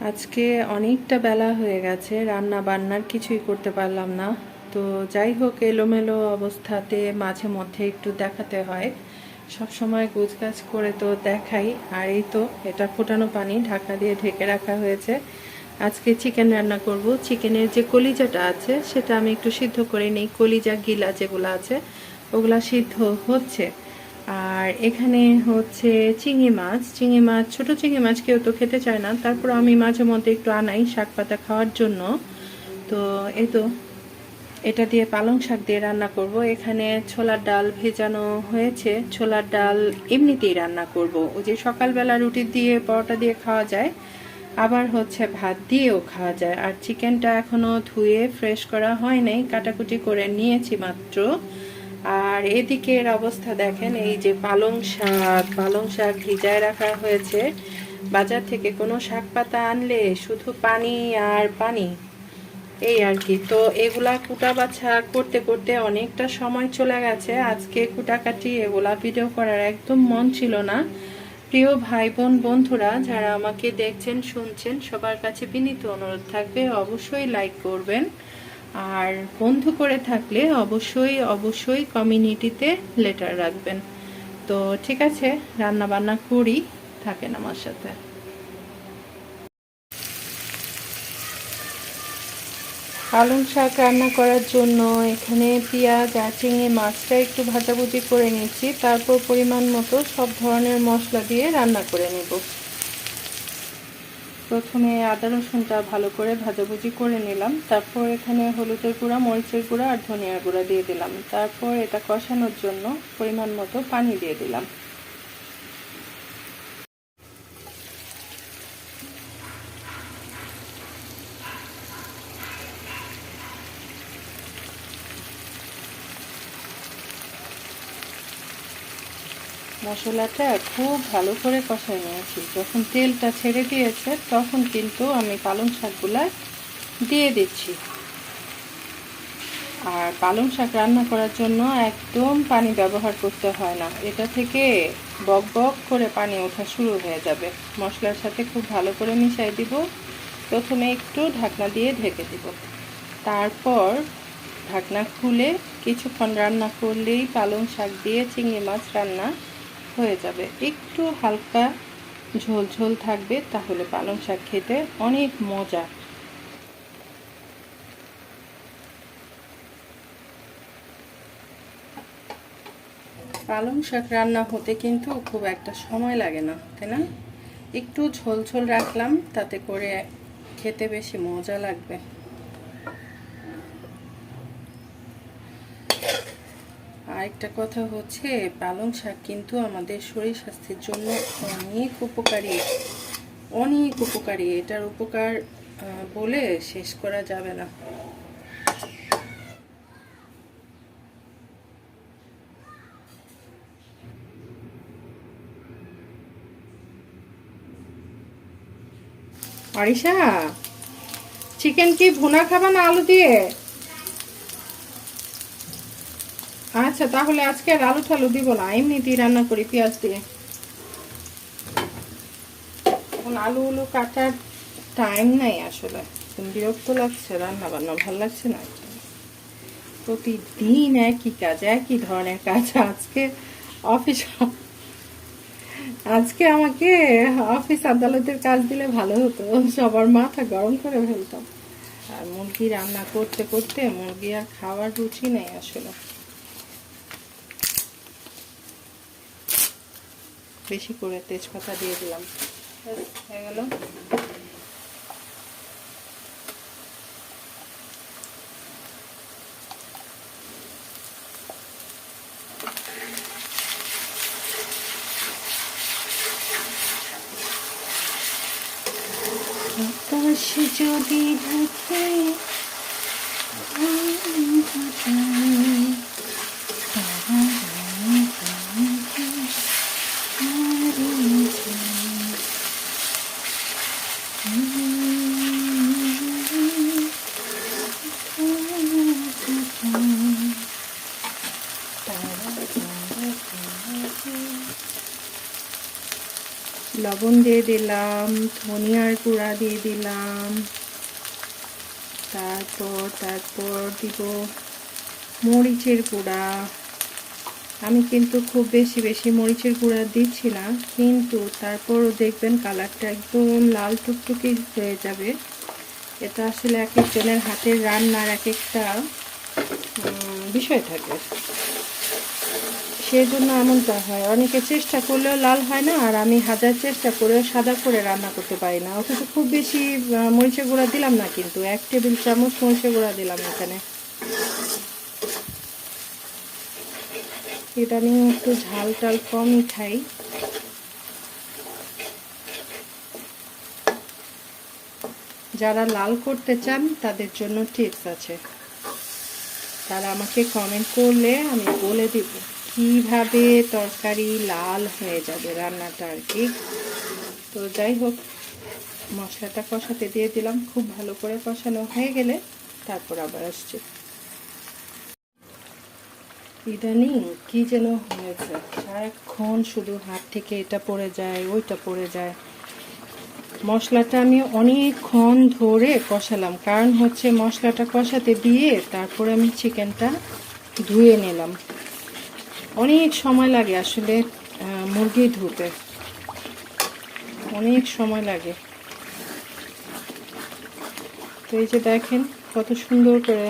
আজকে অনেকটা বেলা হয়ে গেছে, রান্না বান্নার কিছুই করতে পারলাম না। তো যাই হোক, এলোমেলো অবস্থাতে মাঝে মধ্যে একটু দেখাতে হয়। সব সময় গোছগাছ করে তো দেখাই। আর এই তো এটা ফোটানো পানি ঢাকনা দিয়ে ঢেকে রাখা হয়েছে। আজকে চিকেন রান্না করব। চিকেনের যে কলিজাটা আছে সেটা আমি একটু সিদ্ধ করে নিই। কলিজা গিলা যেগুলো আছে ওগুলা সিদ্ধ হচ্ছে। আর এখানে হচ্ছে চিংড়ি মাছ, ছোট চিংড়ি মাছ কেউ তো খেতে চায় না, তারপর আমি মাঝে মধ্যে একটু আনাই শাক পাতা খাওয়ার জন্য। তো এই তো এটা দিয়ে পালং শাক দিয়ে রান্না করব। এখানে ছোলার ডাল ভেজানো হয়েছে। ছোলার ডাল এমনিতেই রান্না করব, ওই যে সকালবেলা রুটি দিয়ে পরোটা দিয়ে খাওয়া যায়, আবার হচ্ছে ভাত দিয়েও খাওয়া যায়। আর চিকেনটা এখনো ধুয়ে ফ্রেশ করা হয় নাই, কাটাকুটি করে নিয়েছি মাত্র। আর এদিকের অবস্থা দেখেন, এই যে পালং শাক ভিজায় রাখা হয়েছে। বাজার থেকে কোনো শাক পাতা আনলে শুধু পানি আর পানি, এই আর কি। তো এগুলা কুটা বাছা করতে করতে অনেকটা সময় চলে গেছে। আজকে কুটাকাটি এগুলা ভিডিও করার একদম মন ছিল না। প্রিয় ভাই বোন বন্ধুরা যারা আমাকে দেখছেন শুনছেন, সবার কাছে বিনীত অনুরোধ থাকবে অবশ্যই লাইক করবেন। আর বন্ধু করে থাকলে অবশ্যই অবশ্যই কমিউনিটিতে লেটার রাখবেন। তো ঠিক আছে, রান্না বান্না করি, থাকেন আমার সাথে। পালং শাক রান্না করার জন্য এখানে পেঁয়াজ আর চিংড়ি মাছটা একটু ভাজাভুজি করে নিচ্ছি, তারপর পরিমাণ মতো সব ধরনের মশলা দিয়ে রান্না করে নেব। প্রথমে আদা রসুনটা ভালো করে ভাজাভুজি করে নিলাম, তারপর এখানে হলুদের গুঁড়া, মরিচের গুঁড়া আর ধনিয়ার গুঁড়া দিয়ে দিলাম। তারপর এটা কষানোর জন্য পরিমাণ মতো পানি দিয়ে দিলাম। মশলাটা খুব ভালো করে কষাই নিয়েছি। যখন তেলটা ছেড়ে দিয়েছে তখন কিন্তু আমি পালং শাকগুলা দিয়ে দিচ্ছি। আর পালং শাক রান্না করার জন্য একদম পানি ব্যবহার করতে হয় না, এটা থেকে বক বক করে পানি ওঠা শুরু হয়ে যাবে। মশলার সাথে খুব ভালো করে মিশিয়ে দিব। প্রথমে একটু ঢাকনা দিয়ে ঢেকে দিব, তারপর ঢাকনা খুলে কিছুক্ষণ রান্না করলেই পালং শাক দিয়ে চিংড়ি মাছ রান্না হয়ে যাবে। একটু হালকা ঝোল ঝোল থাকবে, তাহলে পালং শাক খেতে অনেক মজা। পালং শাক রান্না হতে কিন্তু খুব একটা সময় লাগে না, তাই না? একটু ঝোল ঝোল রাখলাম, তাতে করে খেতে বেশি মজা লাগবে। আরেকটা কথা হচ্ছে, পালং শাক কিন্তু আমাদের শরীর স্বাস্থ্যের জন্য অনেক উপকারী, অনেক উপকারী। এটার উপকার বলে শেষ করা যাবে না। আরিশা, চিকেন কি ভুনা খাবা না আলু দিয়ে? আচ্ছা, তাহলে আজকে আর আলু ঠালু দিব না, এমনিতেই রান্না করি পেঁয়াজ দিয়ে। এখন আলু কাটার টাইম নাই আসলে, বিরক্ত লাগছে, রান্না বান্না ভালো লাগছে না। প্রতিদিন একই কাজ, একই ধরনের কাজ। অফিস আজকে আমাকে অফিস আদালতের কাজ দিলে ভালো হতো, সবার মাথা গরম করে ফেলতাম। আর মুরগি রান্না করতে করতে মুরগি আর খাওয়ার রুচি নেই আসলে। বেশি করে তেজপাতা দিয়ে দিলাম, হয়ে গেল। আকাশে যদি ঢুকে লবণ দিয়ে দিলাম, ধনিয়ার গুঁড়া দিয়ে দিলাম, তারপর দিব মরিচের গুঁড়া। আমি কিন্তু খুব বেশি মরিচের গুঁড়া দিচ্ছি না, কিন্তু তারপরও দেখবেন কালারটা একদম লাল টুকটুকে হয়ে যাবে। এটা আসলে এক একজনের হাতের রান্নার এক একটা বিষয় থাকে, সেজন্য এমনটা হয়। অনেকে চেষ্টা করলেও লাল হয় না, আর আমি হাজার চেষ্টা করেও সাদা করে রান্না করতে পারি না। অথচ খুব বেশি মরিচের গুঁড়া দিলাম না, কিন্তু 1 টেবিল চামচ মরিচের গুঁড়া দিলাম এখানে। এটা নিয়ে একটু ঝাল টাল কমই খাই। যারা লাল করতে চান তাদের জন্য টিপস আছে, তারা আমাকে কমেন্ট করলে আমি বলে দিব কিভাবে তরকারি লাল হয়ে যাবে, রান্নাটা আর কি। তো যাই হোক, মশলাটা কষাতে দিয়ে দিলাম। খুব ভালো করে কষানো হয়ে গেলে তারপর আবার আসছে। ইদানিং কি যেন হয়েছে, সারাক্ষণ শুধু হাত থেকে এটা পড়ে যায়, ওইটা পড়ে যায়। মশলাটা আমি অনেকক্ষণ ধরে কষালাম, কারণ হচ্ছে মশলাটা কষাতে দিয়ে তারপরে আমি চিকেনটা ধুয়ে নিলাম। অনেক সময় লাগে আসলে মুরগি ধুতে, অনেক সময় লাগে। তো এই যে দেখেন কত সুন্দর করে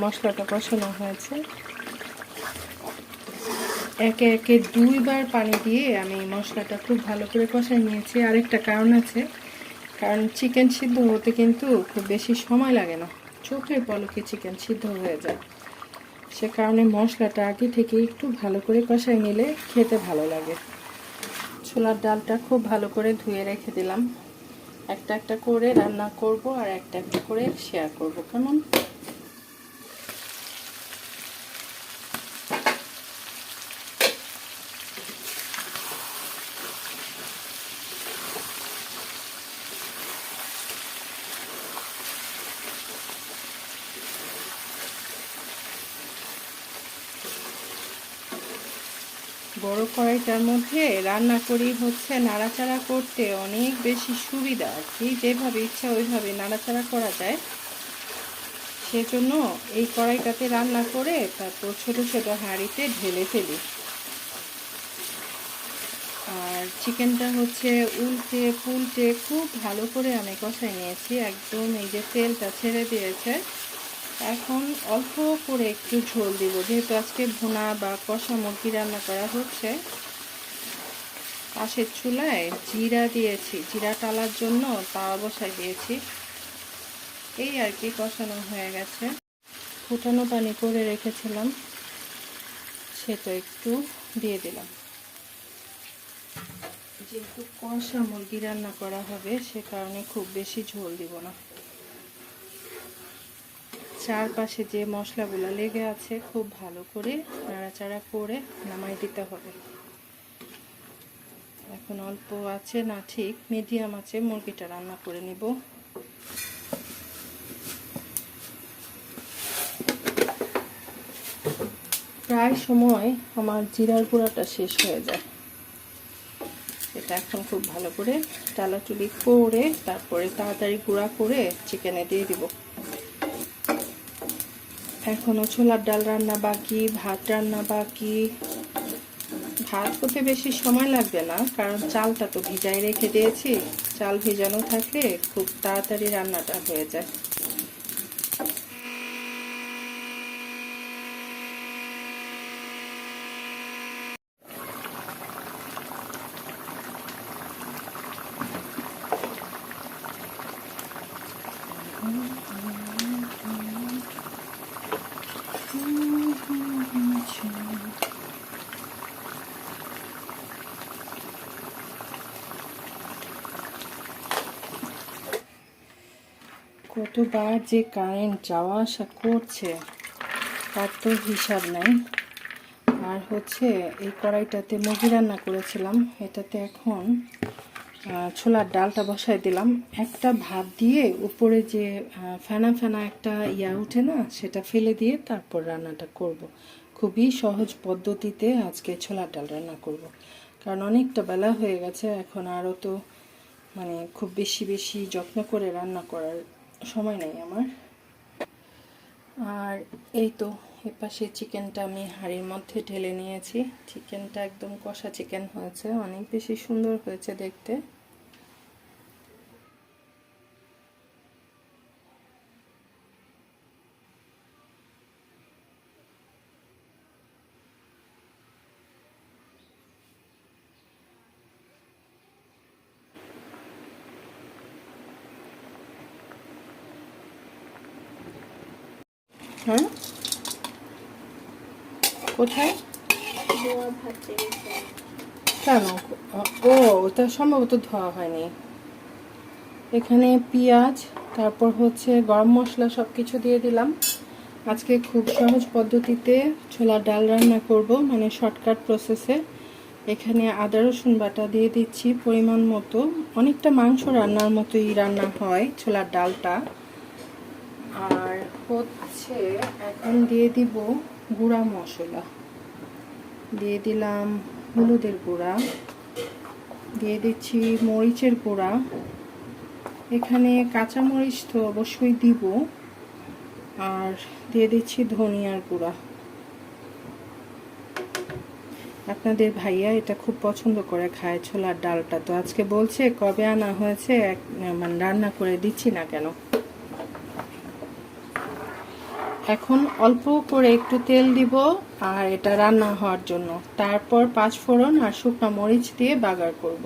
মশলাটা কষানো হয়েছে। একে একে 2 বার পানি দিয়ে আমি মশলাটা খুব ভালো করে কষাই নিয়েছি। আরেকটা কারণ আছে, কারণ চিকেন সিদ্ধ হতে কিন্তু খুব বেশি সময় লাগে না, চোখের পলকে চিকেন সিদ্ধ হয়ে যায়। সে কারণে মশলাটা আগে থেকে একটু ভালো করে কষাই নিলে খেতে ভালো লাগে। ছোলার ডালটা খুব ভালো করে ধুয়ে রেখে দিলাম। একটা একটা করে রান্না করব আর একটা একটা করে শেয়ার করব, কেমন? বড় কড়াইটার মধ্যে রান্না করি হচ্ছে নাড়াচাড়া করতে অনেক বেশি সুবিধা আর কি, যেভাবে ইচ্ছা ওইভাবে নাড়াচাড়া করা যায়। সেজন্য এই কড়াইটাতে রান্না করে তারপর ছোট ছোট হাঁড়িতে ঢেলে ফেলি। আর চিকেনটা হচ্ছে উল্টে পুল্টে খুব ভালো করে আমি কষাই নিয়েছি, একদম এই যে তেলটা ছেড়ে দিয়েছে। এখন অল্প করে একটু ঝোল দিব, যেহেতু আজকে ভুনা বা কষা মুরগি রান্না করা হচ্ছে। পাশের চুলায় জিরা দিয়েছি, জিরা টালার জন্য তাওয়া বসাই দিয়েছি। এই আর কি, কষানো হয়ে গেছে। ফুটানো পানি করে রেখেছিলাম, সেটা একটু দিয়ে দিলাম। যেহেতু কষা মুরগি রান্না করা হবে, সে কারণে খুব বেশি ঝোল দিব না। চারপাশে যে মশলাগুলো লেগে আছে খুব ভালো করে নাড়াচাড়া করে নামাই দিতে হবে। এখন অল্প আছে না, ঠিক মিডিয়াম আছে মুরগিটা রান্না করে নিব। প্রায় সময় আমার জিরার গুঁড়াটা শেষ হয়ে যায়, এটা এখন খুব ভালো করে টালাটুলি করে তারপরে তাড়াতাড়ি গুঁড়া করে চিকেনে দিয়ে দিব। এখনো ছোলার ডাল রান্না বাকি, ভাত রান্না বাকি। ভাত করতে বেশি সময় লাগবে না, কারণ চালটা তো ভিজাই রেখে দিয়েছি। চাল ভিজানো থাকলে খুব তাড়াতাড়ি রান্নাটা হয়ে যায়। কতবার যে কারেন্ট যাওয়া আসা করছে তার তো হিসাব নাই। আর হচ্ছে এই কড়াইটাতে মুরগি রান্না করেছিলাম, এটাতে এখন ছোলার ডালটা বসাই দিলাম। একটা ভাত দিয়ে উপরে যে ফেনা ফেনা একটা উঠে না, সেটা ফেলে দিয়ে তারপর রান্নাটা করব। খুবই সহজ পদ্ধতিতে আজকে ছোলার ডাল রান্না করব। কারণ অনেকটা বেলা হয়ে গেছে, এখন আরও তো মানে খুব বেশি বেশি যত্ন করে রান্না করার সময় নেই আমার। আর এই তো এপাশে চিকেনটা আমি হাঁড়ির মধ্যে ঢেলে নিয়েছি। চিকেনটা একদম কষা চিকেন হয়েছে, অনেক বেশি সুন্দর হয়েছে দেখতে। হ্যাঁ, কোথায় কেন? ও, ওটা সম্ভবত ধোয়া হয়নি। এখানে পেঁয়াজ, তারপর হচ্ছে গরম মশলা সব কিছু দিয়ে দিলাম। আজকে খুব সহজ পদ্ধতিতে ছোলার ডাল রান্না করব, মানে শর্টকাট প্রসেসে। এখানে আদা রসুন বাটা দিয়ে দিচ্ছি পরিমাণ মতো, অনেকটা মাংস রান্নার মতোই রান্না হয় ছোলার ডালটা। আর হচ্ছে এখন দিয়ে দিব গুঁড়া মশলা, দিয়ে দিলাম হলুদের গুঁড়া, দিয়ে দিচ্ছি মরিচের গুঁড়া। এখানে কাঁচা মরিচ তো অবশ্যই দিব, আর দিয়ে দিচ্ছি ধনিয়ার গুঁড়া। আপনাদের ভাইয়া এটা খুব পছন্দ করে খায় ছোলার ডালটা, তো আজকে বলছে কবে আনা হয়েছে মানে রান্না করে দিচ্ছি না কেন। এখন অল্প করে একটু তেল দিব আর এটা রান্না হওয়ার জন্য, তারপর 5 ফোড়ন আর শুকনো মরিচ দিয়ে বাগার করব।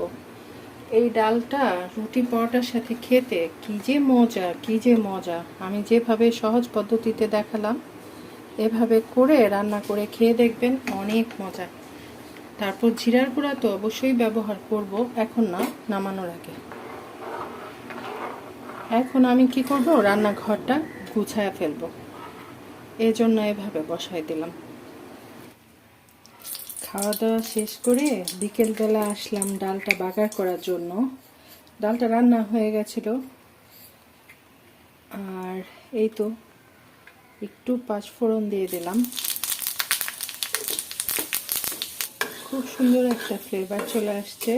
এই ডালটা রুটি পরোটার সাথে খেতে কি যে মজা, কি যে মজা। আমি যেভাবে সহজ পদ্ধতিতে দেখালাম এভাবে করে রান্না করে খেয়ে দেখবেন, অনেক মজা। তারপর জিরার গুঁড়া তো অবশ্যই ব্যবহার করব, এখন না, নামানোর আগে। এখন আমি কি করব, রান্নাঘরটা গুছায় ফেলবো, এজন্য এভাবে বসাই দিলাম। খাওয়া দাওয়া শেষ করে বিকেলবেলা আসলাম ডালটা বাগার করার জন্য। ডালটা রান্না হয়ে গেছিল, আর এই তো একটু 5 ফোড়ন দিয়ে দিলাম। খুব সুন্দর একটা ফ্লেভার চলে আসছে।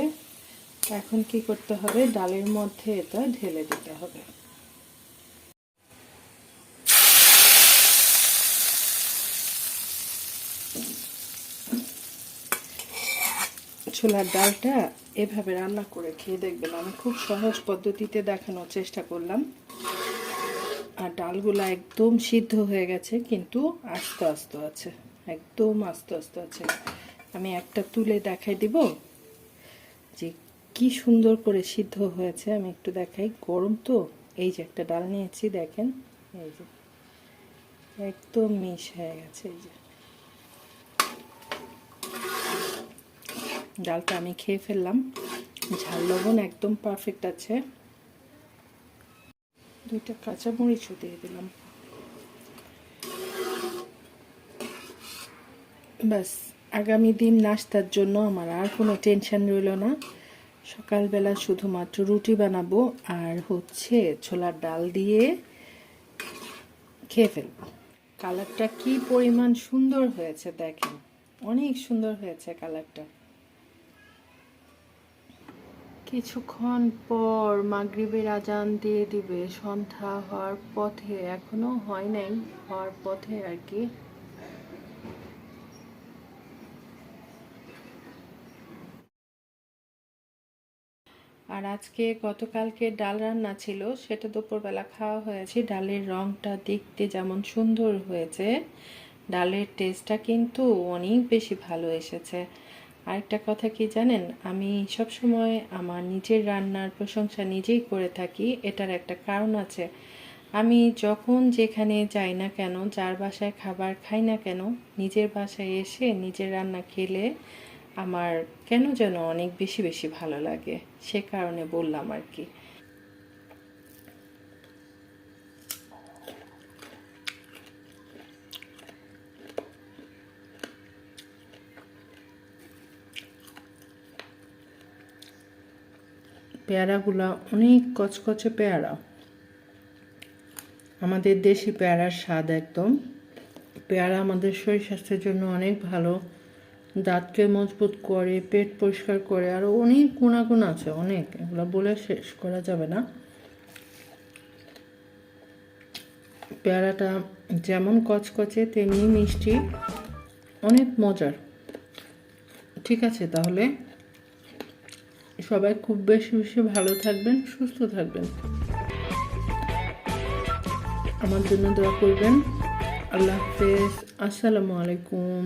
এখন কি করতে হবে, ডালের মধ্যে এটা ঢেলে দিতে হবে। ছোলার ডালটা এভাবে রান্না করে খেয়ে দেখবেন, আমি খুব সহজ পদ্ধতিতে দেখানোর চেষ্টা করলাম। আর ডালগুলো একদম সিদ্ধ হয়ে গেছে, কিন্তু আস্তে আস্তে আছে, একদম আস্তে আস্তে আছে। আমি একটা তুলে দেখাই দিব যে কি সুন্দর করে সিদ্ধ হয়েছে। আমি একটু দেখাই, গরম তো। এই যে একটা ডাল নিয়েছি, দেখেন, এই যে একদম মিশ হয়ে গেছে। এই যে ডালটা আমি খেয়ে ফেললাম, ঝাল লবণ একদম পারফেক্ট আছে। 2টা কাঁচামরিচও দিয়ে দিলাম। ব্যাস, আগামী দিন নাস্তার জন্য আমার আর কোনো টেনশন রইল না। সকালবেলা শুধুমাত্র রুটি বানাবো আর হচ্ছে ছোলার ডাল দিয়ে খেয়ে ফেলবো। কালারটা কি পরিমাণ সুন্দর হয়েছে দেখেন, অনেক সুন্দর হয়েছে কালারটা। কিছুক্ষণ পর মাগরিবের আজান দিয়ে দিবে, সন্ধ্যা হওয়ার পথে, এখনো হয় নাই, হওয়ার পথে আর কি। আর আজকে গতকালকে ডাল রান্না ছিল, সেটা দুপুরবেলা খাওয়া হয়েছে। ডালের রংটা দেখতে যেমন সুন্দর হয়েছে, ডালের টেস্টটা কিন্তু অনেক বেশি ভালো এসেছে। আরেকটা কথা কি জানেন, আমি সবসময় আমার নিজের রান্নার প্রশংসা নিজেই করে থাকি। এটার একটা কারণ আছে। আমি যখন যেখানে যাই না কেন, যার বাসায় খাবার খাই না কেন, নিজের বাসায় এসে নিজের রান্না খেলে আমার কেন যেন অনেক বেশি বেশি ভালো লাগে। সে কারণে বললাম আর কি। পেয়ারাগুলা অনেক কচকচে পেয়ারা, আমাদের দেশি পেয়ারার স্বাদ একদম। পেয়ারা আমাদের শরীর স্বাস্থ্যের জন্য অনেক ভালো, দাঁতকে মজবুত করে, পেট পরিষ্কার করে, আরও অনেক গুণাগুণ আছে, অনেক, এগুলো বলে শেষ করা যাবে না। পেয়ারাটা যেমন কচকচে তেমনি মিষ্টি, অনেক মজার। ঠিক আছে, তাহলে সবাই খুব বেশি বেশি ভালো থাকবেন, সুস্থ থাকবেন, আমার জন্য দোয়া করবেন। আল্লাহ হাফেজ, আসসালামু আলাইকুম।